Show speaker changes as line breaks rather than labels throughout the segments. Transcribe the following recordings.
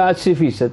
80%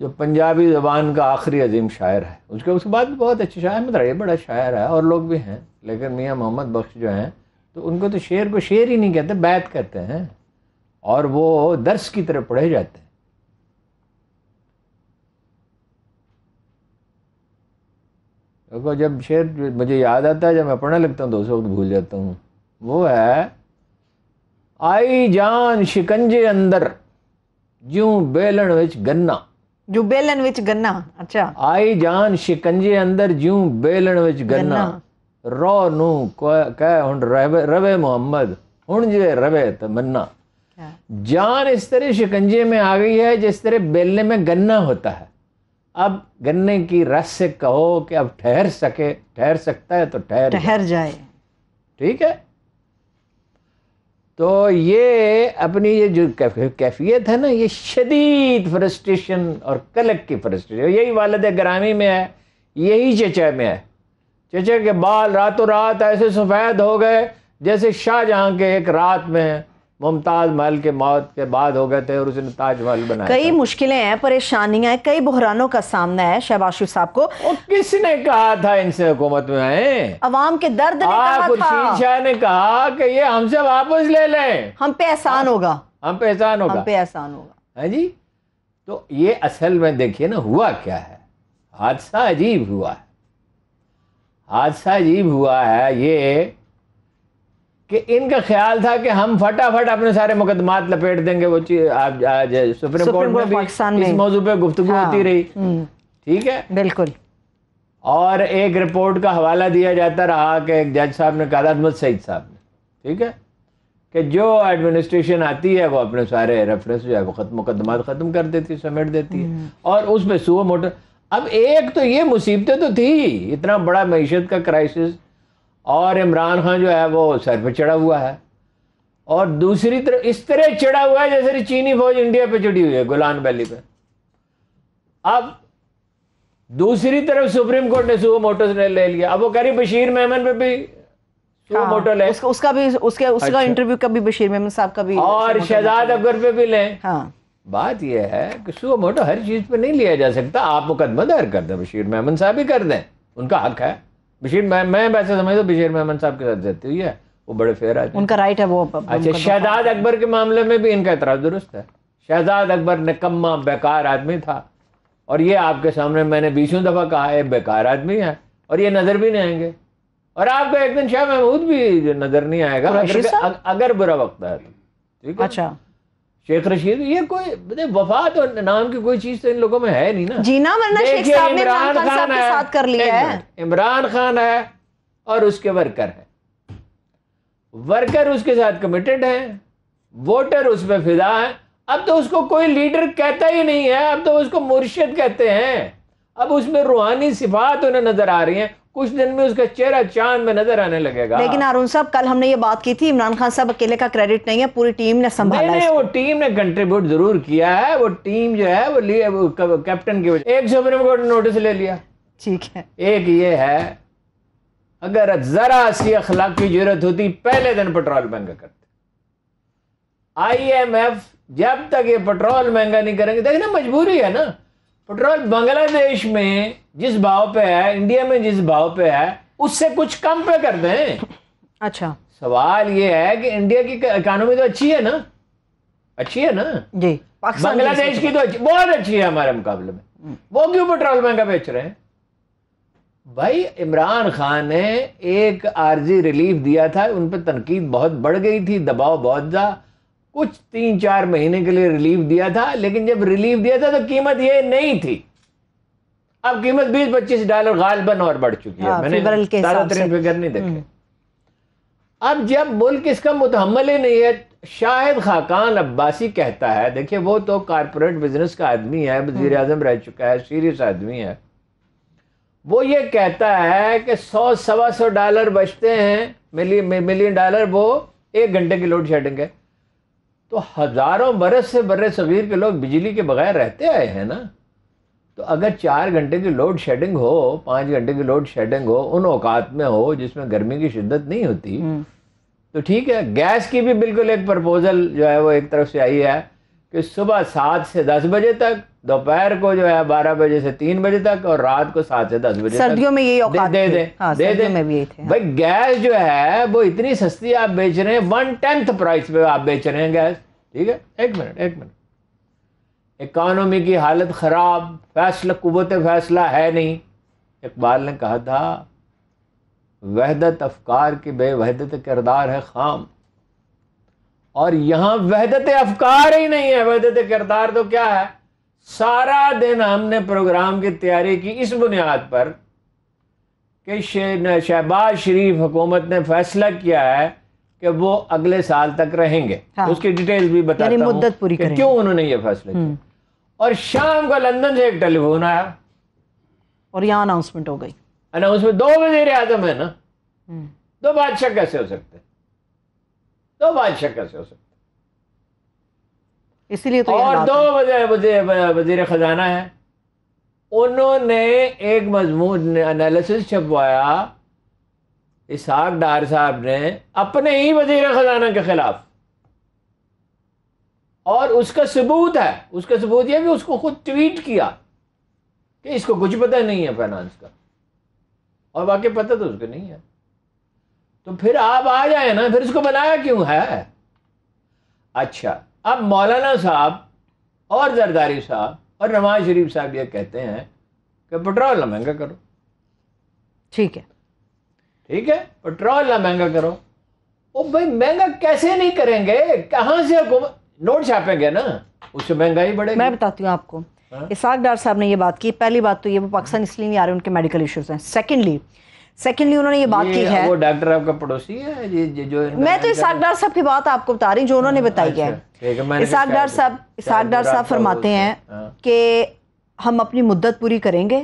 جو پنجابی زبان کا آخری عظیم شاعر ہے. اس کے بعد بھی بہت اچھے شاعر، مطلب یہ بڑا شاعر ہے، اور لوگ بھی ہیں، لیکن میاں محمد بخش جو ہیں تو ان کو تو شعر کو شعر ہی نہیں کہتے، بیت کہتے ہیں، اور وہ درس کی طرح پڑھے جاتے ہیں. دیکھو جب شعر مجھے یاد آتا ہے، جب میں پڑھنے لگتا ہوں تو اس وقت بھول جاتا ہوں. وہ ہے آئی جان شکنجے اندر جوں بیلن وچ گنا.
جو بیلن وچ گنا. اچھا.
آئی جان شکنجے اندر جوں بیلن وچ گنا، رو نو کہہ ہن روے محمد ہن جے روے تمنا. جان اس طرح شکنجے میں آ گئی ہے جس طرح بیلنے میں گنا ہوتا ہے. اب گنے کی رس سے کہو کہ اب ٹھہر سکتا ہے تو ٹھہر جائے. ٹھیک ہے. تو یہ اپنی یہ جو کیفیت ہے نا، یہ شدید فرسٹریشن اور کلک کی فرسٹریشن، یہی والد گرامی میں ہے، یہی چچا میں ہے. چچا کے بال راتوں رات ایسے سفید ہو گئے جیسے شاہ جہاں کے ایک رات میں ممتاز محل کے موت کے بعد ہو گئے تھے اور اس نے تاج محل بنایا. کئی
مشکلیں ہیں، پریشانیاں ہیں، کئی بحرانوں کا سامنا ہے شہباز شریف صاحب کو.
اور کس نے کہا تھا ان سے حکومت میں آئیں؟
عوام کے درد نے کہا تھا.
خورشید شاہ نے کہا کہ یہ ہم سے واپس لے لیں،
ہم پہ احسان ہوگا،
ہم پہ احسان ہوگا،
ہم پہ احسان ہوگا.
ہاں جی. تو یہ اصل میں دیکھیے نا ہوا کیا ہے. حادثہ عجیب ہوا ہے. حادثہ عجیب ہوا ہے یہ کہ ان کا خیال تھا کہ ہم فٹافٹ اپنے سارے مقدمات لپیٹ دیں گے. وہ آج سپریم کورٹ میں بھی اس موضوع پہ گفتگو ہوتی رہی. ٹھیک ہے،
بالکل.
اور ایک رپورٹ کا حوالہ دیا جاتا رہا کہ ایک جج صاحب نے کہا، احمد سعید صاحب نے، ٹھیک ہے، کہ جو ایڈمنسٹریشن آتی ہے وہ اپنے سارے ریفرنس جو ہے وہ مقدمات ختم کر دیتی، سمیٹ دیتی ہے، اور اس میں سو موٹر. اب ایک تو یہ مصیبتیں تو تھی، اتنا بڑا معیشت کا کرائسس، اور عمران خان جو ہے وہ سر پہ چڑھا ہوا ہے، اور دوسری طرف اس طرح چڑھا ہوا ہے جیسے چینی فوج انڈیا پہ چڑھی ہوئی ہے گولان ویلی پہ. اب دوسری طرف سپریم کورٹ نے سو موٹو نے لے لیا. اب وہ کہہ رہی بشیر میمن پہ بھی سو موٹو لے،
اس کا بھی اس کا انٹرویو کا بھی بشیر میمن صاحب کا بھی،
اور شہزاد اکبر پہ بھی لیں.
ہاں،
بات یہ ہے کہ سو موٹو ہر چیز پہ نہیں لیا جا سکتا. آپ مقدمہ دائر کر دیں، بشیر میمن صاحب ہی کر دیں، ان کا حق ہے. میں ویسے سمجھتا ہوں بشیر میمن صاحب کے ساتھ زیادتی ہوئی ہے، وہ بڑے فیئر آدمی،
ان کا رائٹ ہے وہ.
اچھا، شہزاد اکبر کے معاملے میں بھی ان کا اعتراض درست ہے. شہزاد اکبر نکما بیکار آدمی تھا، اور یہ آپ کے سامنے میں نے 20 دفعہ کہا ہے بیکار آدمی ہے، اور یہ نظر بھی نہیں آئیں گے. اور آپ کو ایک دن شاہ محمود بھی نظر نہیں آئے گا اگر برا وقت ہے تو. ٹھیک ہے.
اچھا،
شیخ رشید، یہ کوئی وفات اور نام کی کوئی چیز تو ان لوگوں میں ہے نہیں نا.
جینا مرنا شیخ صاحب نے عمران خان صاحب کے ساتھ کر لیا ہے.
عمران خان ہے اور اس کے ورکر ہیں، ورکر اس کے ساتھ کمیٹڈ ہیں، ووٹر اس پہ فدا ہیں. اب تو اس کو کوئی لیڈر کہتا ہی نہیں ہے، اب تو اس کو مرشد کہتے ہیں. اب اس میں روحانی صفات انہیں نظر آ رہی ہیں. کچھ دن میں اس کا چہرہ چاند میں نظر آنے لگے گا.
لیکن ہارون صاحب، کل ہم نے یہ بات کی تھی، عمران خان صاحب اکیلے کا کریڈٹ نہیں ہے، پوری ٹیم نے سنبھالا ہے.
وہ ٹیم نے کنٹریبیوٹ ضرور کیا ہے. وہ ٹیم جو ہے وہ کیپٹن کی وجہ. ایک سپریم کورٹ نے نوٹس لے لیا.
ٹھیک ہے.
ایک یہ ہے، اگر ذرا سی اخلاق کی ضرورت ہوتی پہلے دن پٹرول مہنگا کرتے. IMF جب تک یہ پٹرول مہنگا نہیں کریں گے، دیکھنا مجبوری ہے نا. پٹرول بنگلہ دیش میں جس بھاؤ پہ ہے، انڈیا میں جس بھاؤ پہ ہے، اس سے کچھ کم پہ کر دیں.
اچھا،
سوال یہ ہے کہ انڈیا کی اکانومی تو اچھی ہے نا، اچھی ہے نا
جی.
بنگلہ دیش کی تو بہت اچھی ہے ہمارے مقابلے میں. وہ کیوں پٹرول مہنگا بیچ رہے ہیں؟ بھائی عمران خان نے ایک عارضی ریلیف دیا تھا، ان پہ تنقید بہت بڑھ گئی تھی، دباؤ بہت تھا. کچھ 3-4 مہینے کے لیے ریلیف دیا تھا، لیکن جب ریلیف دیا تھا تو قیمت یہ نہیں تھی. اب قیمت $20-25 غالباً اور بڑھ چکی ہے. میں نے تازہ ترین فگر نہیں دیکھے. اب جب ملک اس کا متحمل ہی نہیں ہے، شاہد خاقان عباسی کہتا ہے، دیکھیے وہ تو کارپوریٹ بزنس کا آدمی ہے، وزیر اعظم رہ چکا ہے، سیریس آدمی ہے. وہ یہ کہتا ہے کہ $100-125 بچتے ہیں، ملین ڈالر، وہ 1 گھنٹے کی لوڈ شیڈنگ ہے. تو ہزاروں برس سے بر صغیر کے لوگ بجلی کے بغیر رہتے آئے ہیں نا. تو اگر 4 گھنٹے کی لوڈ شیڈنگ ہو، 5 گھنٹے کی لوڈ شیڈنگ ہو، ان اوقات میں ہو جس میں گرمی کی شدت نہیں ہوتی، تو ٹھیک ہے. گیس کی بھی بالکل ایک پرپوزل جو ہے وہ ایک طرف سے آئی ہے کہ صبح 7 سے 10 بجے تک، دوپہر کو جو ہے 12 بجے سے 3 بجے تک اور رات کو 7 سے 10 بجے تک
سردیوں میں یہی اوقات
دے دیں
سردیوں میں بھی یہی تھے.
بھائی گیس جو ہے وہ اتنی سستی آپ بیچ رہے ہیں 1/10 پرائس پہ آپ بیچ رہے ہیں گیس. ٹھیک ہے، ایک منٹ. اکانومی کی حالت خراب، فیصلہ قوت فیصلہ ہے نہیں. اقبال نے کہا تھا وحدت افکار کی بے وحدت کردار ہے خام، اور یہاں وحدت افکار ہی نہیں ہے، وحدت کردار تو کیا ہے. سارا دن ہم نے پروگرام کی تیاری کی اس بنیاد پر کہ شہباز شریف حکومت نے فیصلہ کیا ہے کہ وہ اگلے سال تک رہیں گے. اس کی ڈیٹیل بھی بتاتا ہوں
مدت پوری
کہ کیوں انہوں نے یہ فیصلہ کیا. اور شام کو لندن سے ایک ٹیلی فون آیا
اور یہاں اناؤنسمنٹ ہو گئی.
اناؤنسمنٹ 2 وزیر اعظم ہے نا، 2 بادشاہ کیسے ہو سکتے، 2 بادشاہ کیسے ہو سکتے.
اسی لیے تو
اور 2 وزیر خزانہ ہیں. انہوں نے ایک مضمون انالیسس چھپوایا اسحاق ڈار صاحب نے اپنے ہی وزیر خزانہ کے خلاف، اور اس کا ثبوت ہے، اس کا ثبوت یہ کہ اس کو خود ٹویٹ کیا کہ اس کو کچھ پتہ نہیں ہے فائنانس کا، اور واقعی پتہ تو اس کو نہیں ہے. تو پھر آپ آ جائیں نا، پھر اس کو بنایا کیوں ہے. اچھا، اب مولانا صاحب اور زرداری صاحب اور نواز شریف صاحب یہ کہتے ہیں کہ پٹرول نہ مہنگا کرو.
ٹھیک ہے،
پٹرول نہ مہنگا کرو. او بھائی مہنگا کیسے نہیں کریں گے، کہاں سے حکومت نوٹ چھاپیں گے نا، اس سے مہنگائی بڑھے گی.
میں بتاتی ہوں آپ کو. اسحاق ڈار صاحب نے یہ بات کی. پہلی بات تو یہ وہ پاکستان اس لیے نہیں آ رہے، ان کے میڈیکل ایشوز ہیں. سیکنڈلی انہوں نے یہ بات کی ہے،
وہ ڈاکٹر آپ کا پڑوسی ہے جو
میں تو اسحاق ڈار صاحب کی بات آپ کو بتا رہی ہوں جو انہوں نے بتائی ہے. اسحاق ڈار صاحب فرماتے ہیں کہ ہم اپنی مدت پوری کریں گے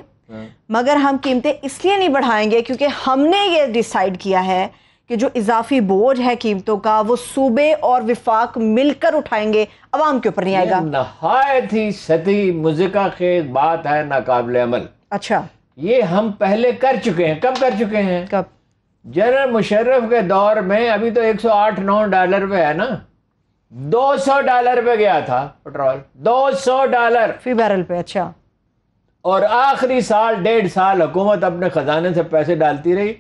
مگر ہم قیمتیں اس لیے نہیں بڑھائیں گے کیونکہ ہم نے یہ ڈیسائیڈ کیا ہے کہ جو اضافی بوجھ ہے قیمتوں کا وہ صوبے اور وفاق مل کر اٹھائیں گے، عوام کے اوپر نہیں آئے گا.
نہایت ہی سطحی مذکر خیز بات ہے، ناقابل عمل.
اچھا،
یہ ہم پہلے کر چکے ہیں. کب کر چکے ہیں؟
کب؟
جنرل مشرف کے دور میں. ابھی تو $108-9 پہ ہے نا، $200 پہ گیا تھا پٹرول، $200
فی بیرل پہ. اچھا،
اور آخری سال 1.5 سال حکومت اپنے خزانے سے پیسے ڈالتی رہی،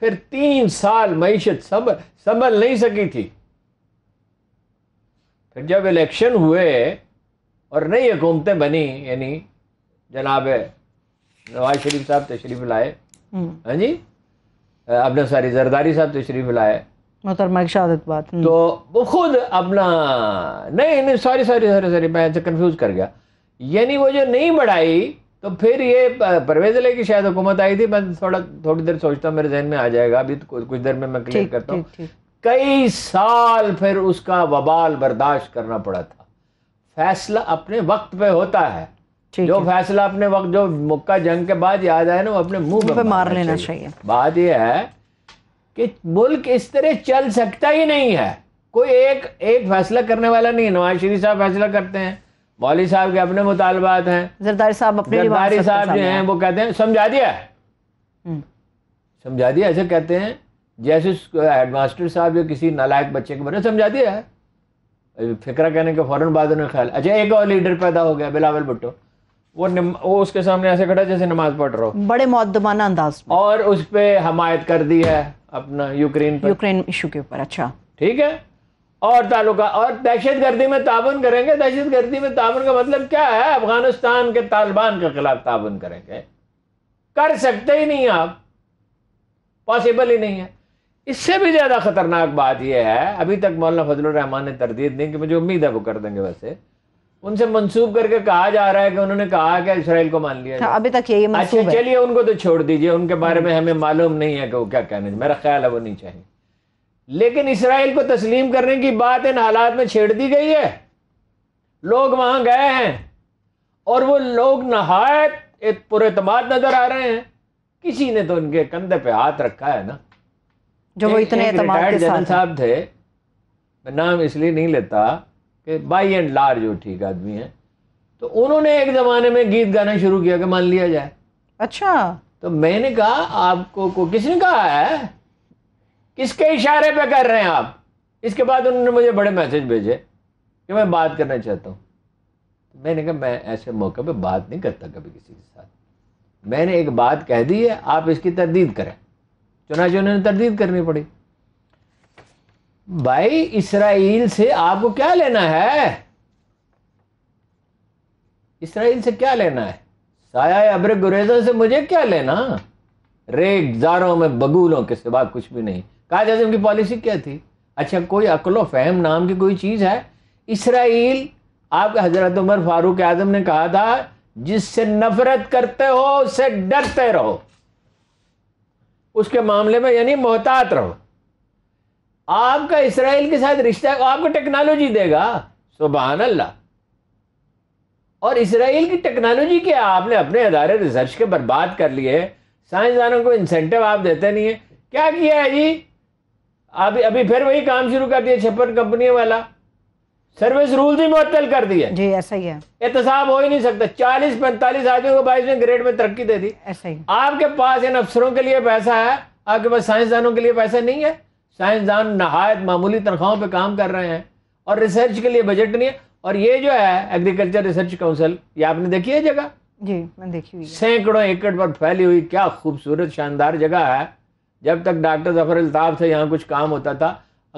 پھر 3 سال معیشت سنبھل نہیں سکی تھی. پھر جب الیکشن ہوئے اور نئی حکومتیں بنی، یعنی جناب نواز شریف صاحب تشریف لائے، ہاں جی، اپنے ساری زرداری صاحب تشریف لائے،
محترمہ کی شہادت بات،
تو وہ خود اپنا نہیں سوری میں کنفیوز کر گیا. یعنی وہ جو نہیں بڑھائی تو پھر یہ پرویز علیہ کی شاید حکومت آئی تھی. میں تھوڑی دیر سوچتا ہوں، میرے ذہن میں آ جائے گا، ابھی کچھ دیر میں کلیئر کرتا ہوں. کئی سال پھر اس کا وبال برداشت کرنا پڑا تھا. فیصلہ اپنے وقت پہ ہوتا ہے. جو فیصلہ اپنے وقت، جو مکہ جنگ کے بعد یاد آئے نا، وہ اپنے منہ پہ مار لینا چاہیے. بات یہ ہے کہ ملک اس طرح چل سکتا ہی نہیں ہے. کوئی ایک فیصلہ کرنے والا نہیں ہے. نواز شریف صاحب فیصلہ کرتے ہیں، مولوی صاحب کے اپنے مطالبات ہیں، زرداری صاحب جو ہیں وہ کہتے ہیں سمجھا دیا ایسے کہتے ہیں جیسے ہیڈ ماسٹر صاحب یا کسی نالائق بچے کو بنے سمجھا دیا ہے. فکرہ کہنے کے فوراً بعد انہیں خیال. اچھا، ایک اور لیڈر پیدا ہو گیا، بلاول بھٹو. وہ اس کے سامنے ایسے کھڑا جیسے نماز پڑھ رہا ہو،
بڑے مؤدبانہ انداز میں، اور
اس پہ حمایت کر دی ہے اپنا یوکرین
ایشو کے اوپر. اچھا،
ٹھیک ہے. اور تعلقہ اور دہشت گردی میں تعاون کریں گے. دہشت گردی میں تعاون کا مطلب کیا ہے؟ افغانستان کے طالبان کے خلاف تعاون کریں گے. کر سکتے ہی نہیں آپ، پاسبل ہی نہیں ہے. اس سے بھی زیادہ خطرناک بات یہ ہے، ابھی تک مولانا فضل الرحمان نے تردید نہیں، کہ مجھے امید ہے وہ کر دیں گے. ویسے ان سے منسوب کر کے کہا جا رہا ہے کہ انہوں نے کہا کہ اسرائیل کو مان لیا.
ابھی تک یہی منسوب ہے.
اچھا چلیے، ان کو تو چھوڑ دیجئے، ان کے بارے میں ہمیں معلوم نہیں ہے کہ وہ کیا کہنے. میرا خیال ہے وہ نہیں چاہیے. لیکن اسرائیل کو تسلیم کرنے کی بات ان حالات میں چھیڑ دی گئی ہے. لوگ وہاں گئے ہیں اور وہ لوگ نہایت پر اعتماد نظر آ رہے ہیں. کسی نے تو ان کے کندھے پہ ہاتھ رکھا ہے نا،
جو وہ اتنے اعتماد کے
ساتھ صاحب تھے. میں نام اس لیے نہیں لیتا کہ بائی اینڈ لارج جو ٹھیک آدمی ہیں، تو انہوں نے ایک زمانے میں گیت گانا شروع کیا کہ مان لیا جائے.
اچھا،
تو میں نے کہا آپ کو کس نے کہا ہے؟ کس کے اشارے پہ کر رہے ہیں آپ؟ اس کے بعد انہوں نے مجھے بڑے میسج بھیجے کہ میں بات کرنا چاہتا ہوں. میں نے کہا میں ایسے موقع پہ بات نہیں کرتا کبھی کسی کے ساتھ. میں نے ایک بات کہہ دی ہے, آپ اس کی تردید کریں. چنانچہ انہوں نے تردید کرنی پڑی. بھائی اسرائیل سے آپ کو کیا لینا ہے؟ اسرائیل سے کیا لینا ہے؟ سایہ ابر گریزوں سے مجھے کیا لینا؟ ریگ زاروں میں بگولوں کے سوا کچھ بھی نہیں. قائد اعظم کی پالیسی کیا تھی؟ اچھا کوئی عقل و فہم نام کی کوئی چیز ہے؟ اسرائیل, آپ کے حضرت عمر فاروق اعظم نے کہا تھا جس سے نفرت کرتے ہو اس سے ڈرتے رہو, اس کے معاملے میں یعنی محتاط رہو. آپ کا اسرائیل کے ساتھ رشتہ آپ کو ٹیکنالوجی دے گا, سبحان اللہ. اور اسرائیل کی ٹیکنالوجی کیا؟ آپ نے اپنے ادارے ریسرچ کے برباد کر لیے, سائنسدانوں کو انسینٹو آپ دیتے نہیں ہیں. کیا کیا ہے جی؟ ابھی پھر وہی کام شروع کر دیا 56 کمپنیوں والا, سروس رولز ہی معطل کر دیا.
جی ایسا ہی ہے,
احتساب ہو ہی نہیں سکتا. 40-45 آدمیوں کو 22ویں گریڈ میں ترقی دے دی.
ایسا ہی.
آپ کے پاس ان افسروں کے لیے پیسہ ہے, آپ کے پاس سائنسدانوں کے لیے پیسہ نہیں ہے. سائنسدان نہایت معمولی تنخواہوں پہ کام کر رہے ہیں اور ریسرچ کے لیے بجٹ نہیں ہے. اور یہ جو ہے ایگریکلچر ریسرچ کونسل, یہ آپ نے دیکھی ہے جگہ؟
جی میں دیکھی ہوئی ہے,
سینکڑوں ایکڑ پر پھیلی ہوئی, کیا خوبصورت شاندار جگہ ہے. جب تک ڈاکٹر ظفر الطاف سے یہاں کچھ کام ہوتا تھا,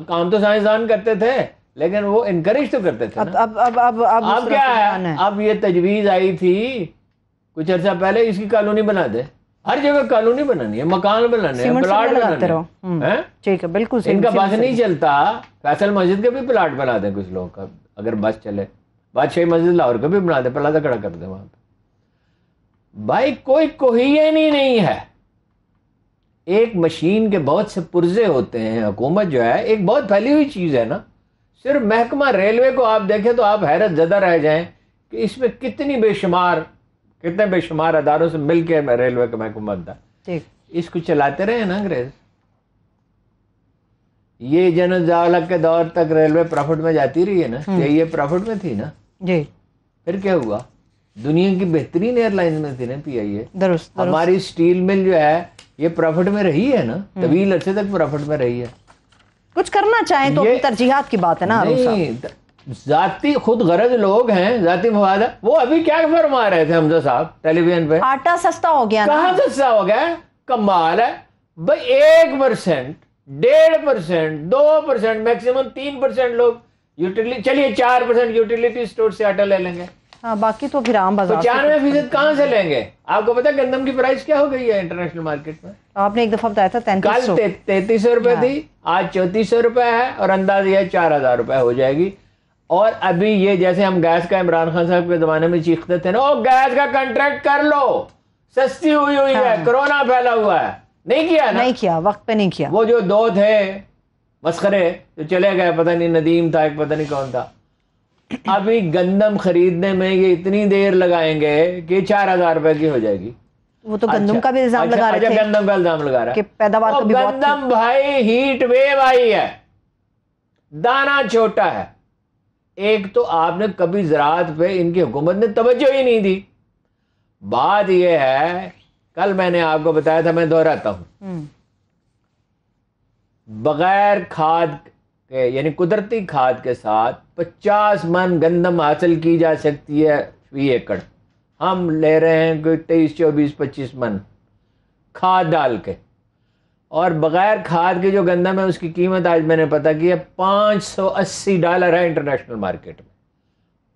کام تو سائنسدان کرتے تھے لیکن وہ انکریج تو کرتے تھے نا. اب کیا ہے؟ اب یہ تجویز آئی تھی کچھ عرصہ پہلے, اس کی کالونی بنا دے. ہر جگہ کالونی بنانی ہے, مکان بنانے ہیں, پلاٹ بنانے ہیں.
ٹھیک ہے, بالکل.
ان کا بس نہیں چلتا, فیصل مسجد کے بھی پلاٹ بنا دیں کچھ لوگ کا, اگر بس چلے. بادشاہی مسجد لاہور کا بھی بنا دیں, پلازہ کھڑا کر دیں وہاں پہ. بھائی کوئی کوہین ہی نہیں ہے. ایک مشین کے بہت سے پرزے ہوتے ہیں. حکومت جو ہے ایک بہت پھیلی ہوئی چیز ہے نا. صرف محکمہ ریلوے کو آپ دیکھیں تو آپ حیرت زدہ رہ جائیں کہ اس میں کتنے بے شمار اداروں سے مل کے ریلوے کا محکمہ بنتا ہے. اس کو چلاتے رہے نا انگریز. یہ جنرل ضیاء الحق کے دور تک ریلوے پروفٹ میں جاتی رہی ہے نا, یہ پروفٹ میں تھی نا.
جی
پھر کیا ہوا؟ دنیا کی بہترین ایئر لائنز میں تھی نا پی آئی اے.
درست.
ہماری سٹیل مل جو ہے یہ پروفٹ میں رہی ہے نا, طویل عرصے تک پروفٹ میں رہی ہے.
کچھ کرنا چاہیں تو ترجیحات کی بات ہے نا.
ذاتی خود غرض لوگ ہیں, ذاتی مفاد ہے. وہ ابھی کیا فرما رہے تھے حمزہ صاحب ٹیلی ویژن پہ؟
آٹا سستا ہو گیا.
کہاں سستا ہو گیا؟ کمال ہے بھائی. 1%, 1.5%, 2%, میکسیمم 3% لوگ یوٹیلیٹی, چلیے 4% یوٹیلیٹی اسٹور سے آٹا لے لیں گے.
ہاں باقی تو پھر عام بازار.
95% کہاں سے لیں گے؟ آپ کو پتا گندم کی پرائس کیا ہو گئی ہے انٹرنیشنل مارکیٹ میں؟
آپ نے ایک دفعہ بتایا تھا 3300.
کل 3300 روپے تھی, آج 3400 روپے ہے, اور انداز یہ 4000 روپے ہو جائے گی. اور ابھی یہ جیسے ہم گیس کا عمران خان صاحب کے زمانے میں چیختے تھے نا, او گیس کا کنٹریکٹ کر لو, سستی ہوئی ہے, کرونا پھیلا ہوا ہے. نہیں کیا نا,
نہیں کیا, وقت پہ نہیں کیا.
وہ جو دو تھے مسخرے جو چلے گئے, پتہ نہیں ندیم تھا ایک, پتہ نہیں کون تھا. ابھی گندم خریدنے میں یہ اتنی دیر لگائیں گے کہ 4000 روپے کی ہو جائے گی.
وہ تو گندم کا بھی الزام لگا رہے تھے.
گندم کا الزام لگا رہا ہے
کہ پیداوار کبھی بہت.
گندم بھائی ہیٹ ویو آئی ہے, دانا چھوٹا ہے. ایک تو آپ نے کبھی زراعت پہ ان کی حکومت نے توجہ ہی نہیں دی. بات یہ ہے, کل میں نے آپ کو بتایا تھا, میں دہراتا ہوں, بغیر کھاد کے یعنی قدرتی کھاد کے ساتھ 50 من گندم حاصل کی جا سکتی ہے فی ایکڑ. ہم لے رہے ہیں کوئی 23, 24, 25 من کھاد ڈال کے. اور بغیر کھاد کے جو گندم ہے اس کی قیمت آج میں نے پتہ کی ہے $580 ہے انٹرنیشنل مارکیٹ میں.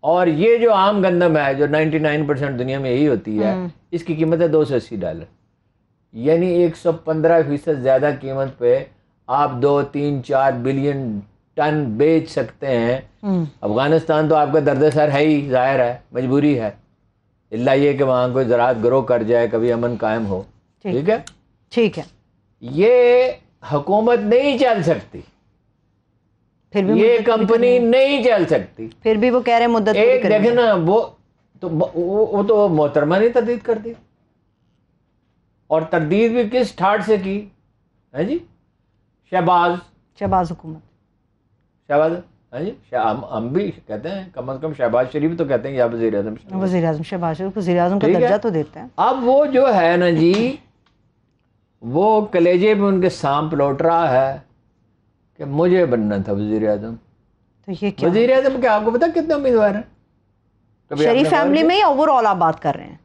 اور یہ جو عام گندم ہے جو 99% دنیا میں یہی ہوتی ہے, اس کی قیمت ہے $280. یعنی 115% زیادہ قیمت پہ آپ 2, 3, 4 بلین ٹن بیچ سکتے ہیں. افغانستان تو آپ کا درد سر ہے ہی, ظاہر ہے, مجبوری ہے, اللہ یہ کہ وہاں کوئی زراعت گرو کر جائے, کبھی امن قائم ہو. ٹھیک ہے,
ٹھیک ہے.
یہ حکومت نہیں چل سکتی,
پھر بھی
یہ کمپنی نہیں چل سکتی.
پھر بھی وہ کہہ رہے ہیں مدت
ایک دیکھیں نا, وہ تو محترمہ نے تردید کر دی, اور تردید بھی کس ٹھاٹ سے کی ہے جی؟ شہباز حکومت, شہباز, ہاں جی, ہم بھی کہتے ہیں, کم از کم شہباز شریف تو کہتے ہیں یا وزیر اعظم
شہباز شریف وزیر اعظم کا درجہ تو دیتے ہیں. اب
وہ جو ہے نا جی, وہ کلیجے میں ان کے سانپ لوٹ رہا ہے کہ مجھے بننا تھا وزیر اعظم.
تو یہ کیا
وزیر اعظم کے آپ کو پتا کتنے امیدوار ہیں؟
شریف فیملی میں یا اوور آل آپ بات کر رہے ہیں؟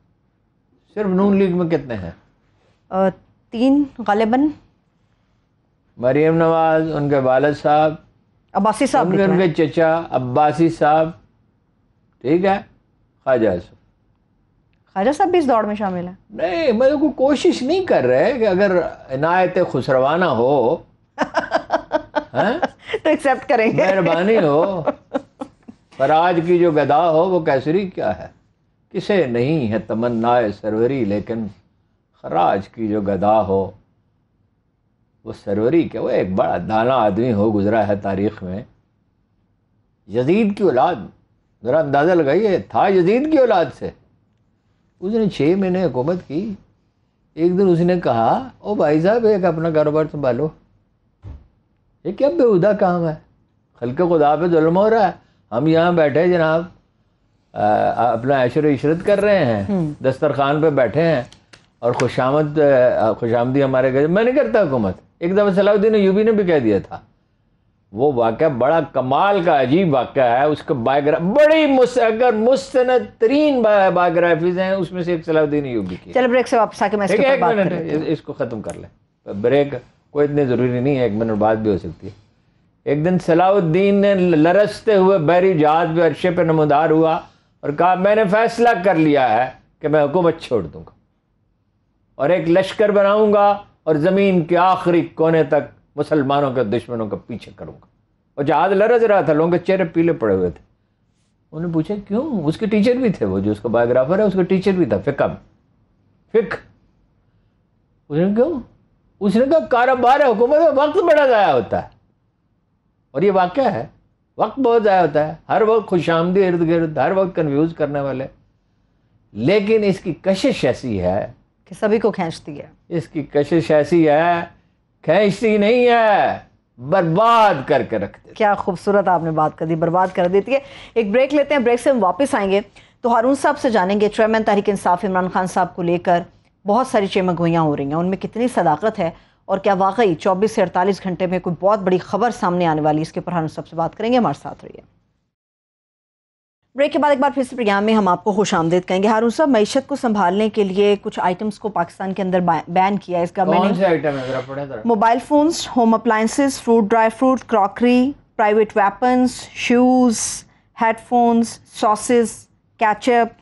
صرف نون لیگ میں کتنے ہیں؟
3 غالباً.
مریم نواز، ان کے والد صاحب،
عباسی صاحب،
ان کے چچا عباسی صاحب، ٹھیک ہے،
خواجہ صاحب بھی اس دوڑ میں شامل ہیں.
نہیں، میں کوئی کوشش نہیں کر رہے کہ اگر عنایت خسروانہ ہو
تو ایکسیپٹ کریں گے،
مہربانی ہو، پر آج کی جو گدا ہو وہ کیسری کیا ہے، کسے نہیں ہے تمنا سروری، لیکن خراج کی جو گدا ہو وہ سروری کیا. وہ ایک بڑا دانا آدمی ہو گزرا ہے تاریخ میں، یزید کی اولاد، ذرا اندازہ لگائیے، تھا یزید کی اولاد سے. اس نے 6 مہینے حکومت کی. ایک دن اس نے کہا، او بھائی صاحب ایک اپنا کاروبار سنبھالو، یہ کیا بےہودہ کام ہے، خلق خدا پہ ظلم ہو رہا ہے. ہم یہاں بیٹھے جناب اپنا عیش و عشرت کر رہے ہیں، دسترخوان پہ بیٹھے ہیں، اور خوش آمدی ہمارے گھر. میں نہیں کرتا حکومت. ایک دفعہ صلاح الدین ایوبی نے بھی کہہ دیا تھا. وہ واقعہ بڑا کمال کا عجیب واقعہ ہے. اس کا بڑی اگر مستند ترین بایوگرافیز ہیں، اس میں سے ایک صلاح الدین ایوبی کی.
چلو بریک سے واپس آ کے میں
ایک منٹ اس کو ختم کر لیں. بریک کوئی اتنی ضروری نہیں ہے، 1 منٹ بعد بھی ہو سکتی ہے. ایک دن صلاح الدین نے لرزتے ہوئے بحری جہاز پہ عرشے پہ نمودار ہوا اور کہا، میں نے فیصلہ کر لیا ہے کہ میں حکومت چھوڑ دوں گا اور ایک لشکر بناؤں گا اور زمین کے آخری کونے تک مسلمانوں کے دشمنوں کا پیچھے کروں گا. اور جہاز لرز رہا تھا، لوگوں کے چہرے پیلے پڑے ہوئے تھے. انہوں نے پوچھا کیوں؟ اس کے ٹیچر بھی تھے، وہ جو اس کا بایوگرافر ہے اس کا ٹیچر بھی تھا فقہ. اس نے کیوں؟ اس نے کہا کاروبار حکومت میں وقت بڑا ضائع ہوتا ہے. اور یہ واقعہ ہے، وقت بہت ضائع ہوتا ہے، ہر وقت خوش آمدی ارد گرد، ہر وقت کنفیوز کرنے والے. لیکن اس کی کشش ایسی ہے
کہ سبھی کو کھینچتی ہے.
اس کی کشش ایسی ہے، کھینچتی نہیں ہے، برباد کر کے رکھ دیتی.
کیا خوبصورت آپ نے بات کر دی، برباد کر دیتی ہے. ایک بریک لیتے ہیں، بریک سے ہم واپس آئیں گے تو ہارون صاحب سے جانیں گے چیئرمین تحریک انصاف عمران خان صاحب کو لے کر بہت ساری چیمہ گوئیاں ہو رہی ہیں، ان میں کتنی صداقت ہے اور کیا واقعی 24 سے 48 گھنٹے میں کوئی بہت بڑی خبر سامنے آنے والی، اس کے پر ہارون صاحب سے بات کریں گے. ہمارے ساتھ رہیے. بریک کے بعد ایک بار پھر سے پروگرام میں ہم آپ کو خوش آمدید کہیں گے. ہارون صاحب، معیشت کو سنبھالنے کے لیے کچھ آئٹمس کو پاکستان کے اندر بین کیا ہے اس گورنمنٹ نے.
کون سے آئٹم ہے ذرا پڑھیں ذرا.
Mobile phones, home appliances, fruit, dry fruit, crockery, private weapons, shoes, headphones, sauces, ketchup,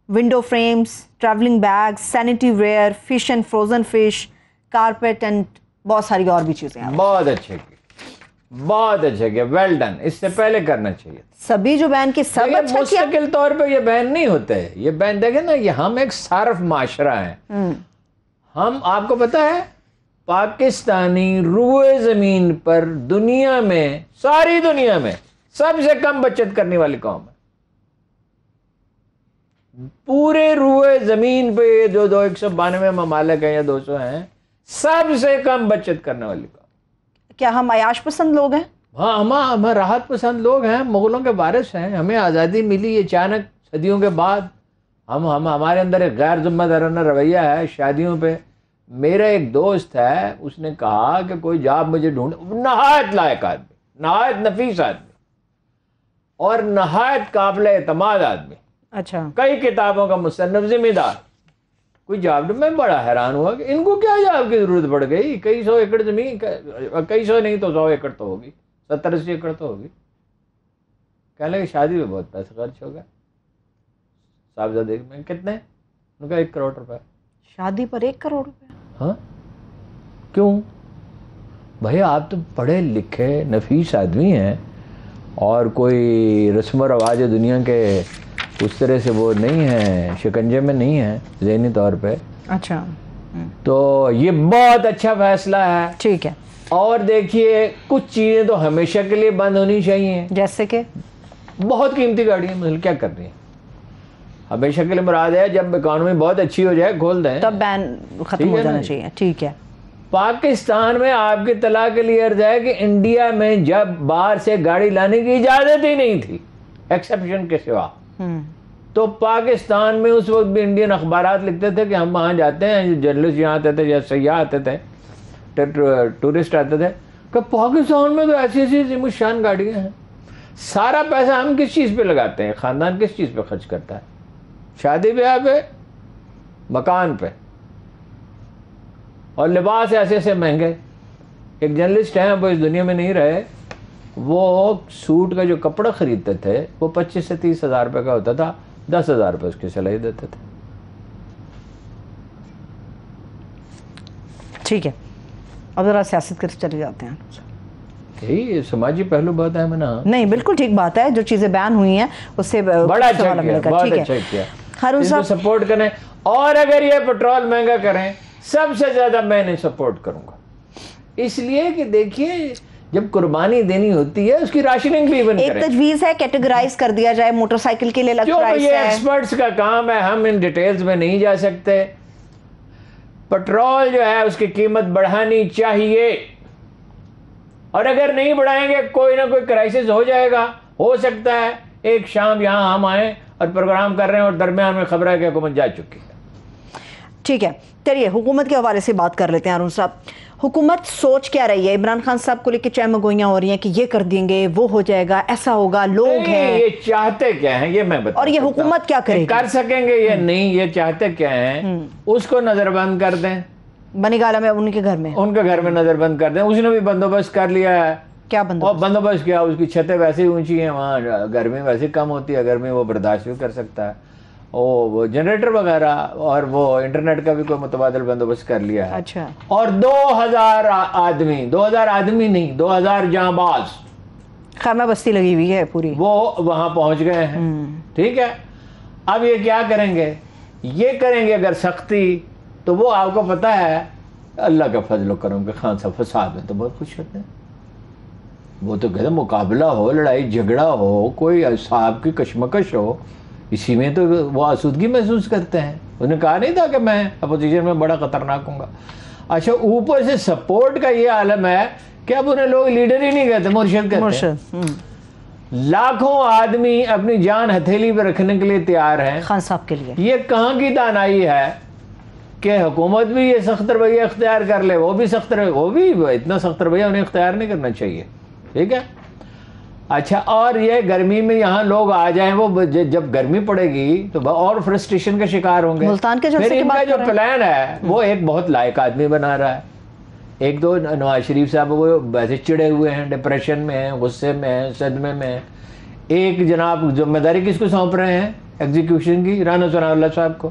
window frames, travelling bags, sanitary wear, fish and frozen fish, carpet and بہت ساری اور بھی چیزیں ہیں.
بہت اچھے کی، بہت اچھے کیا، ویل ڈن. اس سے پہلے کرنا چاہیے.
سبھی جو بین کے سب اچھا کیا.
مستقل طور پہ یہ بین نہیں ہوتے. یہ بین دیکھیں نا، یہ ہم ایک صارف معاشرہ ہیں. ہم، آپ کو پتہ ہے پاکستانی روئے زمین پر دنیا میں، ساری دنیا میں سب سے کم بچت کرنے والی قوم ہے. پورے روئے زمین پہ یہ جو 192 ممالک ہیں یا 200 ہیں، سب سے کم بچت کرنے والی قوم.
کیا ہم عیاش پسند لوگ ہیں؟
ہاں، ہم راحت پسند لوگ ہیں، مغلوں کے وارث ہیں. ہمیں آزادی ملی اچانک صدیوں کے بعد. ہمارے اندر ایک غیر ذمہ دارانہ رویہ ہے شادیوں پہ. میرا ایک دوست ہے، اس نے کہا کہ کوئی جاب مجھے ڈھونڈ. نہایت لائق آدمی، نہایت نفیس آدمی اور نہایت قابل اعتماد آدمی.
اچھا.
کئی کتابوں کا مصنف، ذمہ دار. کوئی جاب. میں بڑا حیران ہوا کہ ان کو کیا جاب کی ضرورت پڑ گئی. کئی سو ایکڑ زمین، کئی سو نہیں تو 100 ایکڑ تو ہوگی، 70-80 ایکڑ تو ہوگی. کہنے لگے شادی میں بہت پیسے خرچ ہو گئے. صاحبزادے میں کتنے؟ ان کا 1 کروڑ روپے.
شادی پر 1 کروڑ روپے؟
ہاں کیوں بھائی؟ آپ تو پڑھے لکھے نفیس آدمی ہیں اور کوئی رسم و رواج دنیا کے اس طرح سے وہ نہیں ہیں، شکنجے میں نہیں ہیں ذہنی طور پہ.
اچھا.
تو یہ بہت اچھا فیصلہ ہے.
ٹھیک ہے.
اور دیکھیے کچھ چیزیں تو ہمیشہ کے لیے بند ہونی چاہیے.
جیسے کہ
بہت قیمتی گاڑیاں مثلا کیا کر رہی ہیں، ہمیشہ کے لیے مراد ہے جب اکانومی بہت اچھی ہو جائے کھول دیں،
تب بین ختم ہو جانا چاہیے. ٹھیک ہے.
پاکستان میں آپ کی اطلاع کے لیے عرض ہے کہ انڈیا میں جب باہر سے گاڑی لانے کی اجازت ہی نہیں تھی ایکسیپشن کے سوا، تو پاکستان میں اس وقت بھی انڈین اخبارات لکھتے تھے کہ ہم وہاں جاتے ہیں، جرنلسٹ یہاں آتے تھے یا سیاح آتے تھے، ٹورسٹ آتے تھے، کہ پاکستان میں تو ایسی ایسی عظیم الشان گاڑیاں ہیں. سارا پیسہ ہم کس چیز پہ لگاتے ہیں؟ خاندان کس چیز پہ خرچ کرتا ہے؟ شادی بیاہ پہ، مکان پہ، اور لباس ایسے ایسے مہنگے. ایک جرنلسٹ ہیں، وہ اس دنیا میں نہیں رہے، وہ سوٹ کا جو کپڑا خریدتے تھے وہ 25 سے 30 ہزار روپے کا ہوتا تھا، 10,000 روپے اس کی سلائی دیتے تھے.
ٹھیک ہے، اب ذرا سیاست کے چلے جاتے ہیں.
یہی سماجی پہلو بہت اہم ہے نا.
نہیں بالکل ٹھیک بات ہے، جو چیزیں بیان ہوئی ہیں اس سے
بڑا اچھا کیا، بہت اچھا کیا.
ہارون صاحب
سپورٹ کریں، اور اگر یہ پیٹرول مہنگا کریں سب سے زیادہ میں نے سپورٹ کروں گا. اس لیے کہ دیکھیے جب قربانی دینی ہوتی ہے اس کی راشننگ بھی ایون
ایک
کریں.
تجویز ہے کیٹیگرائز کر دیا جائے، موٹر سائیکل کے لیے الگ پرائس
یہ
ہے.
ایکسپرٹس کا کام ہے، ہم ان ڈیٹیلز میں نہیں جا سکتے. پیٹرول جو ہے اس کی قیمت بڑھانی چاہیے، اور اگر نہیں بڑھائیں گے کوئی نہ کوئی کرائسس ہو جائے گا. ہو سکتا ہے ایک شام یہاں ہم آئیں اور پروگرام کر رہے ہیں اور درمیان میں خبر ہے کہ حکومت جا چکی ہے.
ٹھیک ہے، چلیے حکومت کے حوالے سے بات کر لیتے ہیں. ہارون صاحب، حکومت سوچ کیا رہی ہے؟ عمران خان صاحب کو لے کے چہمگوئیاں ہو رہی ہیں کہ یہ کر دیں گے، وہ ہو جائے گا، ایسا ہوگا، لوگ ہیں.
یہ چاہتے کیا ہیں یہ میں بتا،
اور یہ حکومت کیا کرے گی؟
کر سکیں گے یہ نہیں، یہ چاہتے کیا ہیں اس کو نظر بند کر دیں.
بنی گالا میں ان کے گھر میں،
ان کے گھر میں نظر بند کر دیں. اس نے بھی بندوبست کر لیا ہے.
کیا
اور بندوبست کیا؟ اس کی چھتیں ویسے ہی اونچی ہیں، وہاں گرمی ویسے کم ہوتی ہے، گرمی وہ برداشت بھی کر سکتا ہے. وہ جنریٹر وغیرہ اور وہ انٹرنیٹ کا بھی کوئی متبادل بندوبست کر لیا ہے.
اچھا. اور
2000 آدمی، 2000 آدمی نہیں، 2000 جاں باز
خیمہ بستی لگی ہوئی ہے پوری،
وہ وہاں پہنچ گئے ہیں. ٹھیک ہے، اب یہ کیا کریں گے؟ یہ کریں گے اگر سختی تو وہ آپ کو پتا ہے اللہ کا فضل و کرم کہ خان صاحب فساد میں تو بہت خوش ہوتے ہیں. وہ تو کہتے ہیں مقابلہ ہو، لڑائی جھگڑا ہو، کوئی صاحب کی کشمکش ہو، اسی میں تو وہ آسودگی محسوس کرتے ہیں. انہوں نے کہا نہیں تھا کہ میں اپوزیشن میں بڑا خطرناک ہوں گا. اچھا، اوپر سے سپورٹ کا یہ عالم ہے کہ اب انہیں لوگ لیڈر ہی نہیں کہتے، مرشد کہتے ہیں. لاکھوں آدمی اپنی جان ہتھیلی پہ رکھنے کے لیے تیار ہیں
خان صاحب کے لیے.
یہ کہاں کی دانائی ہے کہ حکومت بھی یہ سخت رویہ اختیار کر لے، وہ بھی سخت رویہ، وہ بھی اتنا سخت رویہ انہیں اختیار نہیں کرنا چاہیے. ٹھیک ہے. اچھا، اور یہ گرمی میں یہاں لوگ آ جائیں، وہ جب گرمی پڑے گی تو اور فرسٹریشن کا شکار ہوں گے.
ملتان کے
پھر ان کا جو پلان ہے وہ ایک بہت لائق آدمی بنا رہا ہے. ایک دو نواز شریف صاحب وہ ویسے چڑے ہوئے ہیں، ڈپریشن میں ہیں، غصے میں ہیں، صدمے میں ہیں. ایک جناب ذمہ داری کس کو سونپ رہے ہیں ایگزیکیوشن کی؟ رانا ثناء اللہ صاحب کو.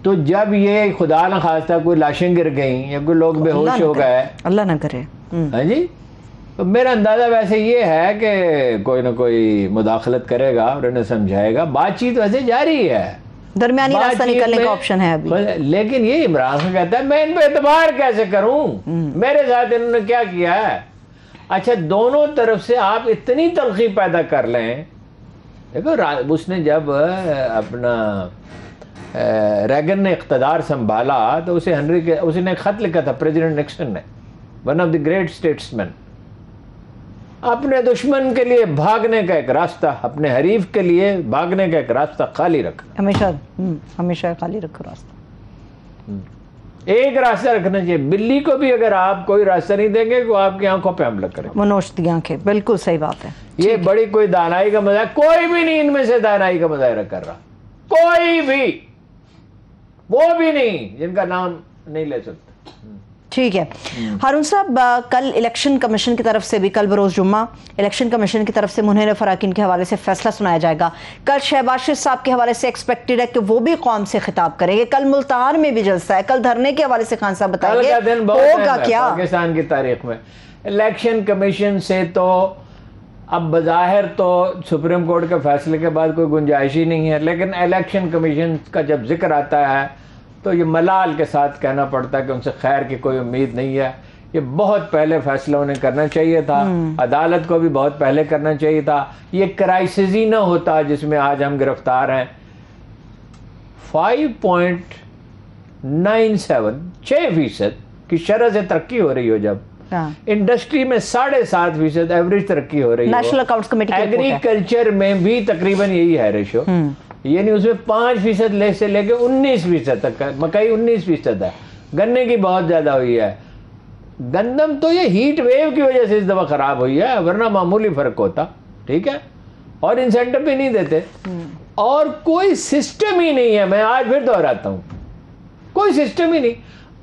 تو جب یہ خدا نہ خواستہ کوئی لاشیں گر گئیں یا کوئی لوگ بے ہوش ہو گئے،
اللہ نہ کرے،
ہاں جی، تو میرا اندازہ ویسے یہ ہے کہ کوئی نہ کوئی مداخلت کرے گا اور انہیں سمجھائے گا. بات چیت ویسے جاری ہے،
درمیانی راستہ نکلنے کا آپشن ہے ابھی.
لیکن یہ عمران خان کہتا ہے میں ان پہ اعتبار کیسے کروں، میرے ساتھ انہوں نے کیا کیا ہے. اچھا، دونوں طرف سے آپ اتنی تلخی پیدا کر لیں. دیکھو اس نے جب اپنا ریگن نے اقتدار سنبھالا تو اسے اس نے خط لکھا تھا پریزیڈنٹ نکسن نے، one of the great statesman. اپنے دشمن کے لیے بھاگنے کا ایک راستہ، اپنے حریف کے لیے بھاگنے کا ایک راستہ خالی رکھا.
ہمیشہ خالی رکھو راستہ.
ایک راستہ رکھنا چاہیے. بلی کو بھی اگر آپ کوئی راستہ نہیں دیں گے وہ آپ کی آنکھوں پہ حملہ کرے.
وہ نوچ دی آنکھیں، بالکل صحیح بات ہے.
یہ بڑی کوئی دانائی کا مظاہرہ کوئی بھی نہیں ان میں سے دانائی کا مظاہرہ کر رہا، کوئی بھی، وہ بھی نہیں جن کا نام نہیں لے سکتا.
ٹھیک ہے. ہارون صاحب، کل الیکشن کمیشن کی طرف سے بھی، کل بروز جمعہ الیکشن کمیشن کی طرف سے منہر فراکین کے حوالے سے فیصلہ سنایا جائے گا. کل شہباز شریف صاحب کے حوالے سے ایکسپیکٹڈ ہے کہ وہ بھی قوم سے خطاب کریں گے. کل ملتان میں بھی جلسہ ہے. کل دھرنے کے حوالے سے خان صاحب بتائیں گے ہوگا کیا
پاکستان کی تاریخ میں. الیکشن کمیشن سے تو اب بظاہر تو سپریم کورٹ کے فیصلے کے بعد کوئی گنجائش ہی نہیں ہے، لیکن الیکشن کمیشن کا جب ذکر آتا ہے تو یہ ملال کے ساتھ کہنا پڑتا ہے کہ ان سے خیر کی کوئی امید نہیں ہے. یہ بہت پہلے فیصلہ انہیں کرنا چاہیے تھا، عدالت کو بھی بہت پہلے کرنا چاہیے تھا. یہ کرائسس ہی نہ ہوتا جس میں آج ہم گرفتار ہیں. 5.97 6% کی شرح سے ترقی ہو رہی ہو، جب انڈسٹری میں 7.5% ایوریج ترقی ہو رہی ہے،
نیشنل اکاؤنٹس کمیٹی
ایگریکلچر میں بھی تقریباً یہی ہے ریشو. یعنی اس میں 5% سے لے کے 19% تک، مکئی 19% ہے. گنے کی بہت زیادہ ہوئی ہے. گندم تو یہ ہیٹ ویو کی وجہ سے اس دفعہ خراب ہوئی ہے، ورنہ معمولی فرق ہوتا. ٹھیک ہے, اور انسینٹو بھی نہیں دیتے, اور کوئی سسٹم ہی نہیں ہے. میں آج پھر دہراتا ہوں, کوئی سسٹم ہی نہیں.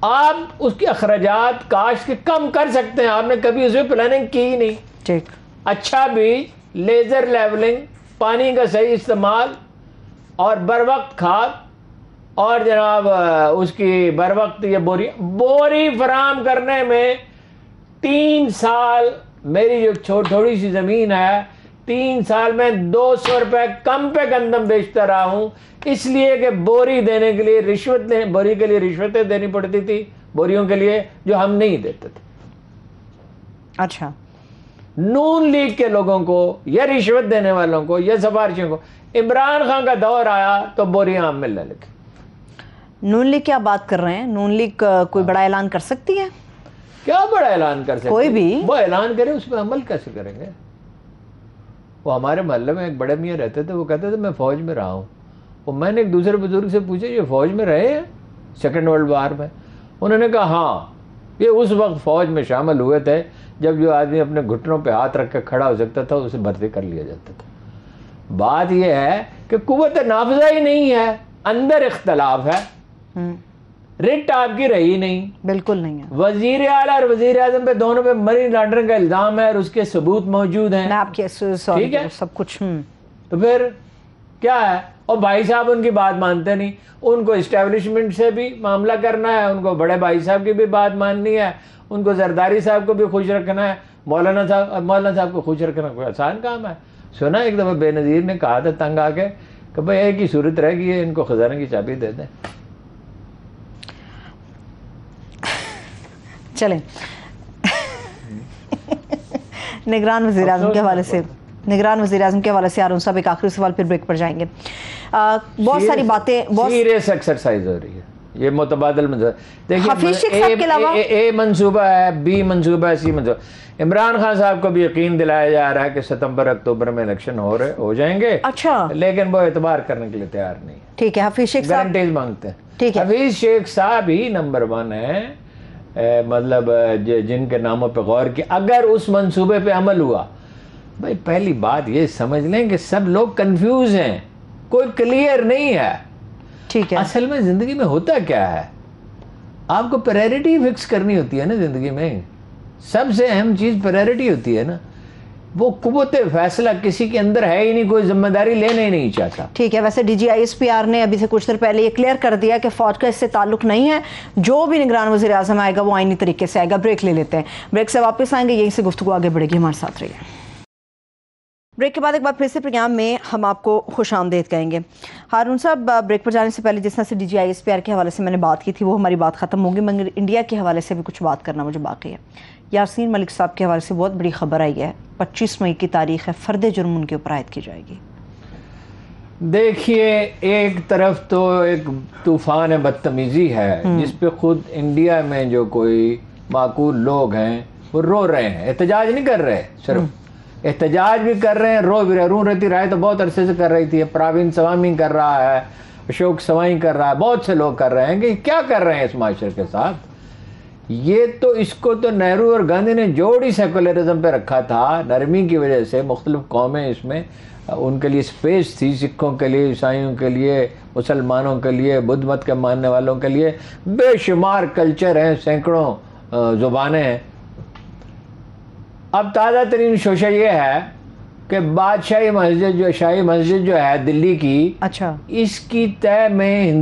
آپ اس کے اخراجات کاشت کے کم کر سکتے ہیں, آپ نے کبھی اس میں پلاننگ کی ہی نہیں.
ٹھیک, اچھا
بیج, لیزر لیولنگ, پانی کا صحیح استعمال, اور بر وقت کھاد, اور جناب اس کی بر وقت یہ بوری فراہم کرنے میں 3 سال, میری جو تھوڑی سی زمین ہے 3 سال میں 200 روپے کم پہ گندم بیچتا رہا ہوں, اس لیے کہ بوری دینے کے لیے بوری کے لیے رشوتیں دینی پڑتی تھی, بوریوں کے لیے, جو ہم نہیں دیتے تھے.
اچھا,
نون لیگ کے لوگوں کو یا رشوت دینے والوں کو یا سفارشوں کو, عمران خان کا دور آیا تو بوریاں عام ملنے لگی.
نون لیگ کیا بات کر رہے ہیں؟ نون لیگ کوئی بڑا اعلان کر سکتی ہے؟
کیا بڑا اعلان کر سکتی ہے؟
کوئی بھی
وہ اعلان کرے, اس پہ عمل کیسے کریں گے؟ وہ ہمارے محلے میں ایک بڑے میاں رہتے تھے, وہ کہتے تھے میں فوج میں رہا ہوں. وہ میں نے ایک دوسرے بزرگ سے پوچھا یہ فوج میں رہے ہیں سیکنڈ ورلڈ وار میں؟ انہوں نے کہا ہاں, یہ اس وقت فوج میں شامل ہوئے تھے جب جو آدمی اپنے گھٹنوں پہ ہاتھ رکھ کے کھڑا ہو سکتا تھا اسے بھرتی کر لیا جاتا تھا. بات یہ ہے کہ قوت نافذہ ہی نہیں ہے, اندر اختلاف ہے, رٹ آپ کی رہی نہیں,
بالکل نہیں ہے.
وزیر اعلیٰ اور وزیر اعظم پہ دونوں پہ منی لانڈرنگ کا الزام ہے اور اس کے ثبوت موجود ہیں,
میں آپ کے
ٹھیک ہے,
سب کچھ.
تو پھر کیا ہے؟ اور بھائی صاحب ان کی بات مانتے نہیں, ان کو اسٹیبلشمنٹ سے بھی معاملہ کرنا ہے, ان کو بڑے بھائی صاحب کی بھی بات ماننی ہے, ان کو زرداری صاحب کو بھی خوش رکھنا ہے, مولانا صاحب کو خوش رکھنا کوئی آسان کام ہے؟ سنا ایک دفعہ بے نظیر نے کہا تھا تنگ آ کے کہ بھائی ایک ہی صورت رہ گئی ہے, ان کو خزانے کی چابی دے دیں.
چلیں نگران وزیر اعظم کے حوالے سے ہارون صاحب ایک آخری سوال, پھر بریک پر جائیں گے. بہت ساری باتیں, سیریس
ایکسرسائز ہو رہی ہے, یہ متبادل منصوبہ.
حفیظ شیخ صاحب کے علاوہ
اے منصوبہ ہے, بی منصوبہ ہے, سی منصوبہ. عمران خان صاحب کو بھی یقین دلایا جا رہا ہے کہ ستمبر اکتوبر میں الیکشن ہو جائیں گے.
اچھا,
لیکن وہ اعتبار کرنے کے لیے تیار نہیں.
ٹھیک ہے, حفیظ شیخ صاحب
گارنٹیز مانگتے ہیں.
ٹھیک ہے,
حفیظ شیخ صاحب ہی نمبر 1 ہیں, مطلب جن کے ناموں پہ غور کیا. اگر اس منصوبے پہ عمل ہوا, بھائی پہلی بات یہ سمجھ لیں کہ سب لوگ کنفیوز ہیں, کوئی کلیئر نہیں ہے.
ٹھیک ہے,
اصل میں زندگی میں ہوتا کیا ہے, آپ کو پرائرٹی فکس کرنی ہوتی ہے نا زندگی میں. سب سے اہم چیز پرائرٹی ہوتی ہے نا. وہ قوت فیصلہ کسی کے اندر ہے ہی نہیں, کوئی ذمہ داری لینا ہی نہیں چاہتا.
ٹھیک ہے, ویسے D G I S P R نے ابھی سے کچھ دیر پہلے یہ کلیئر کر دیا کہ فوج کا اس سے تعلق نہیں ہے, جو بھی نگران وزیر اعظم آئے گا وہ آئینی طریقے سے آئے گا. بریک لے لیتے ہیں, بریک سے واپس آئیں گے, یہیں سے گفتگو آگے بڑھے گی, ہمارے ساتھ رہیے. بریک کے بعد ایک بار پھر سے پروگرام میں ہم آپ کو خوش آمدید کہیں گے. ہارون صاحب, بریک پر جانے سے پہلے جس طرح سے D G I S P R کے حوالے سے میں نے بات کی تھی وہ ہماری بات ختم ہوگی, مگر انڈیا کے حوالے سے بھی کچھ بات کرنا مجھے باقی ہے. یاسین ملک صاحب کے حوالے سے بہت بڑی خبر آئی ہے, 25 مئی کی تاریخ ہے, فرد جرم ان کے اوپر عائد کی جائے گی.
دیکھیے, ایک طرف تو ایک طوفان بدتمیزی ہے جس پہ خود انڈیا میں جو کوئی معقول لوگ ہیں وہ رو رہے ہیں, احتجاج نہیں کر رہے, صرف احتجاج بھی کر رہے ہیں, رو بھی رہے. رون رتی رائے تو بہت عرصے سے کر رہی تھی, پراوین سوامی کر رہا ہے, اشوک سوائیں کر رہا ہے, بہت سے لوگ کر رہے ہیں کہ کیا کر رہے ہیں اس معاشرے کے ساتھ. یہ تو اس کو تو نہرو اور گاندھی نے جوڑ ہی سیکولرزم پہ رکھا تھا, نرمی کی وجہ سے. مختلف قومیں اس میں, ان کے لیے سپیس تھی, سکھوں کے لیے, عیسائیوں کے لیے, مسلمانوں کے لیے, بدھ مت کے ماننے والوں کے لیے بے شمار کلچر ہیں, سینکڑوں زبانیں ہیں. اب تازہ ترین شوشہ یہ ہے کہ بادشاہی مسجد شاہی مسجد جو ہے دلی کی,
اچھا,
اس کی تہ میں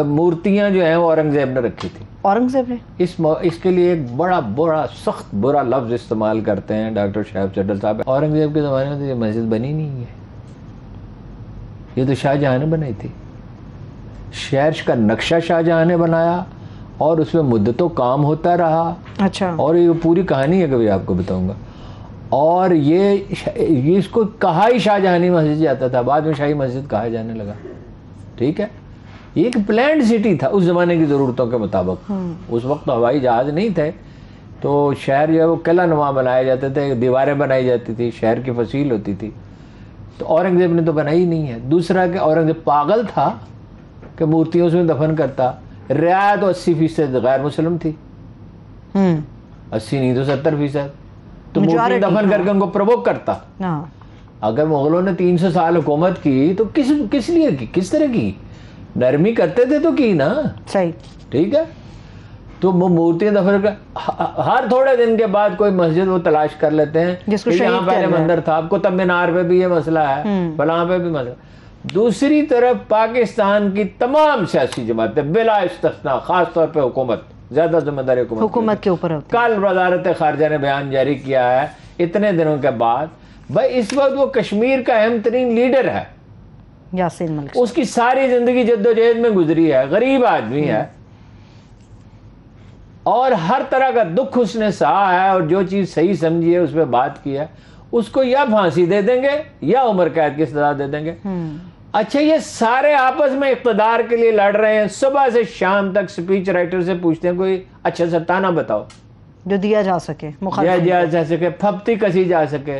مورتیاں جو ہیں وہ اورنگزیب نے رکھی تھی.
اورنگزیب نے
اس کے لیے ایک بڑا سخت برا لفظ استعمال کرتے ہیں ڈاکٹر شہاب چڈل صاحب. اورنگزیب کے زمانے میں تو یہ مسجد بنی نہیں ہے, یہ تو شاہ جہاں نے بنائی تھی. شہر کا نقشہ شاہ جہاں نے بنایا اور اس میں مدتوں کام ہوتا رہا.
اچھا,
اور یہ پوری کہانی ہے, کبھی آپ کو بتاؤں گا. اور یہ اس کو کہا ہی شاہ جہانی مسجد جاتا تھا, بعد میں شاہی مسجد کہا جانے لگا. ٹھیک ہے, یہ ایک پلانڈ سٹی تھا اس زمانے کی ضرورتوں کے مطابق. اس وقت ہوائی جہاز نہیں تھے, تو شہر جو ہے وہ قلعہ نما بنائے جاتے تھے, دیواریں بنائی جاتی تھی, شہر کی فصیل ہوتی تھی. تو اورنگزیب نے تو بنائی نہیں ہے. دوسرا کہ اورنگزیب پاگل تھا کہ مورتیوں سے دفن کرتا. رعایا تو 80% غیر مسلم تھی, 80 نہیں تو 70%. تو مورتی دفن کر کے ان کو پرووک کرتا. اگر مغلوں نے 300 سال حکومت کی تو کس لیے کی, کس طرح کی؟ نرمی کرتے تھے تو کی نا.
صحیح.
ٹھیک ہے. تو وہ مورتیاں دفن کر ہر تھوڑے دن کے بعد کوئی مسجد وہ تلاش کر لیتے ہیں کہ یہاں پہلے مندر تھا. قطب مینار پہ بھی یہ مسئلہ ہے, فلاں پہ بھی مسئلہ. دوسری طرف پاکستان کی تمام سیاسی جماعتیں بلا استثناء, خاص طور پہ حکومت, زیادہ ذمہ داری
حکومت کے اوپر ہوتی ہے.
کل وزارت خارجہ نے بیان جاری کیا ہے اتنے دنوں کے بعد, بھائی اس وقت وہ کشمیر کا اہم ترین لیڈر ہے,
یاسین ملک.
اس کی ساری زندگی جدوجہد میں گزری ہے, غریب آدمی ہے, اور ہر طرح کا دکھ اس نے سہا ہے, اور جو چیز صحیح سمجھی ہے اس پہ بات کی ہے. اس کو یا پھانسی دے دیں گے یا عمر قید کی سزا دے دیں گے. اچھا, یہ سارے آپس میں اقتدار کے لیے لڑ رہے ہیں, صبح سے شام تک سپیچ رائٹر سے پوچھتے ہیں کوئی اچھا سا تانا بتاؤ
جو دیا جا سکے,
دیا جا سکے, پھپتی کسی جا سکے,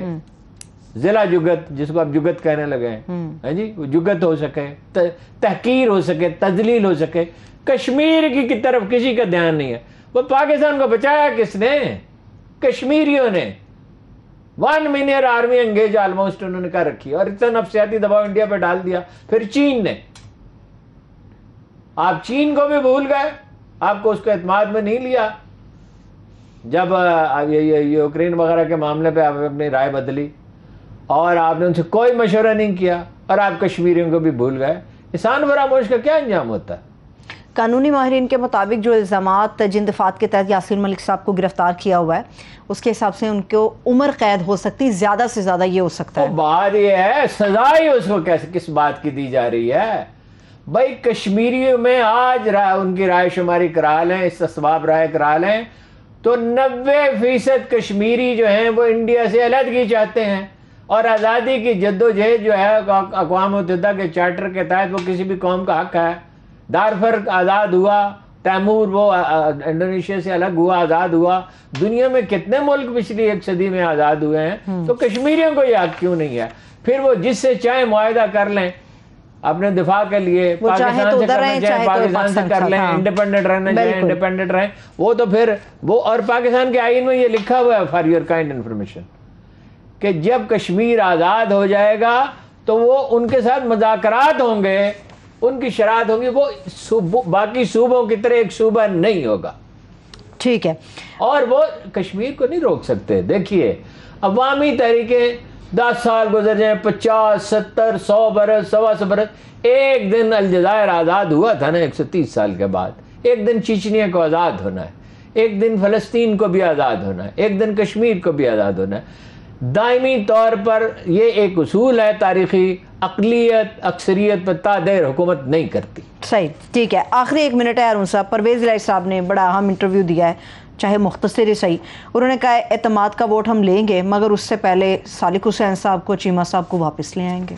ضلع جگت جس کو آپ جگت کہنے لگے ہیں جی, جگت ہو سکے, تحقیر ہو سکے, تذلیل ہو سکے. کشمیر کی طرف کسی کا دھیان نہیں ہے. وہ پاکستان کو بچایا کس نے؟ کشمیریوں نے. 1 ملین آرمی انگیج آلموسٹ انہوں نے کر رکھی, اور اتنا نفسیاتی دباؤ انڈیا پہ ڈال دیا. پھر چین نے, آپ چین کو بھی بھول گئے, آپ کو اس کو اعتماد میں نہیں لیا. جب یوکرین وغیرہ کے معاملے پہ آپ اپنی رائے بدلی اور آپ نے ان سے کوئی مشورہ نہیں کیا, اور آپ کشمیریوں کو بھی بھول گئے. احسان فراموش کا کیا انجام ہوتا ہے؟
قانونی ماہرین کے مطابق جو الزامات جن دفعات کے تحت یاسین ملک صاحب کو گرفتار کیا ہوا ہے, اس کے حساب سے ان کو عمر قید ہو سکتی, زیادہ سے زیادہ یہ ہو سکتا ہے.
بات یہ ہے سزا ہی اس کو کس بات کی دی جا رہی ہے؟ بھائی کشمیریوں میں آج ان کی رائے شماری کرا لیں, استصواب رائے کرا لیں, تو 90% کشمیری جو ہیں وہ انڈیا سے علیحدگی چاہتے ہیں, اور آزادی کی جدوجہد جو ہے اقوام متحدہ کے چارٹر کے تحت وہ کسی بھی قوم کا حق ہے. دارفر آزاد ہوا, تیمور وہ انڈونیشیا سے الگ ہوا, آزاد ہوا. دنیا میں کتنے ملک پچھلی 1 صدی میں آزاد ہوئے ہیں, تو کشمیریوں کو یہ حق کیوں نہیں ہے؟ پھر وہ جس سے چاہے معاہدہ کر لیں اپنے دفاع کے لیے, پاکستان سے کرنا چاہے پاکستان سے کر لیں, انڈیپینڈنٹ رہنا چاہے انڈیپینڈنٹ رہیں. وہ تو پھر وہ, اور پاکستان کے آئین میں یہ لکھا ہوا ہے فار یور کائنڈ انفارمیشن کہ جب کشمیر آزاد ہو جائے گا تو وہ ان کے ساتھ مذاکرات ہوں گے, ان کی شرائط ہوگی, وہ باقی صوبوں کی طرح ایک صوبہ نہیں ہوگا.
ٹھیک ہے, اور
وہ کشمیر کو نہیں روک سکتے. دیکھیے عوامی تحریکیں 10 سال گزر جائیں, 50 70 100 برس, 125 برس, ایک دن الجزائر آزاد ہوا تھا نا 130 سال کے بعد, ایک دن چچنیا کو آزاد ہونا ہے, ایک دن فلسطین کو بھی آزاد ہونا ہے, ایک دن کشمیر کو بھی آزاد ہونا ہے. دائمی طور پر یہ ایک اصول ہے تاریخی, اقلیت اکثریت پر تا دیر حکومت نہیں کرتی.
صحیح, ٹھیک ہے. آخری 1 منٹ ہے ارون صاحب. پرویز الہی صاحب نے بڑا اہم انٹرویو دیا ہے, چاہے مختصر ہی صحیح. انہوں نے کہا اعتماد کا ووٹ ہم لیں گے, مگر اس سے پہلے سالک حسین صاحب کو, چیمہ صاحب کو واپس لے آئیں گے.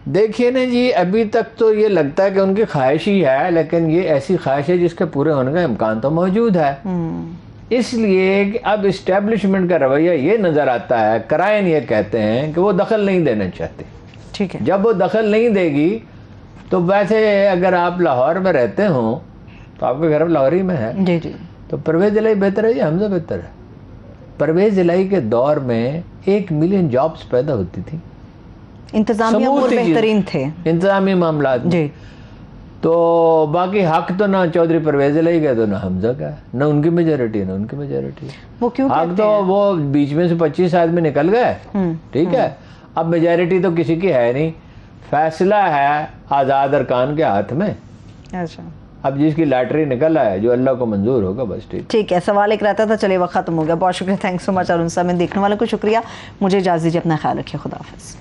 دیکھیے نا جی, ابھی تک تو یہ لگتا ہے کہ ان کی خواہش ہی ہے, لیکن یہ ایسی خواہش ہے جس کے پورے ہونے کا امکان تو موجود ہے. اس لیے کہ اب اسٹیبلشمنٹ کا رویہ یہ نظر آتا ہے, کرائن یہ کہتے ہیں کہ وہ دخل نہیں دینا چاہتے.
ٹھیک ہے,
جب وہ دخل نہیں دے گی تو ویسے اگر آپ لاہور میں رہتے ہوں تو آپ کا گھر لاہور ہی میں ہے,
جی جی,
تو پرویز الہی بہتر ہے یا حمزہ بہتر ہے؟ پرویز الہی کے دور میں 1 ملین جابز پیدا ہوتی تھی,
انتظامی امور بہترین تھے,
انتظامی معاملات میں.
جی,
تو باقی حق تو نہ چودھری پرویز الہی کا تو نہ حمزہ کا ہے, نہ ان کی میجورٹی نہ ان کی میجورٹی.
وہ کیوں
حق تو وہ بیچ میں سے 25 آدمی نکل گئے, ٹھیک ہے, اب میجورٹی تو کسی کی ہے نہیں. فیصلہ ہے آزاد ارکان کے ہاتھ میں.
اچھا,
اب جس کی لاٹری نکل ہے جو اللہ کو منظور ہوگا بس.
ٹھیک ہے, سوال ایک رہتا تھا, چلے وقت ختم ہو گیا. بہت شکریہ, تھینکس سو مچ ارون صاحب. میں دیکھنے والوں کو شکریہ. مجھے اجازت دیجیے, اپنا خیال رکھیے, خدا حافظ.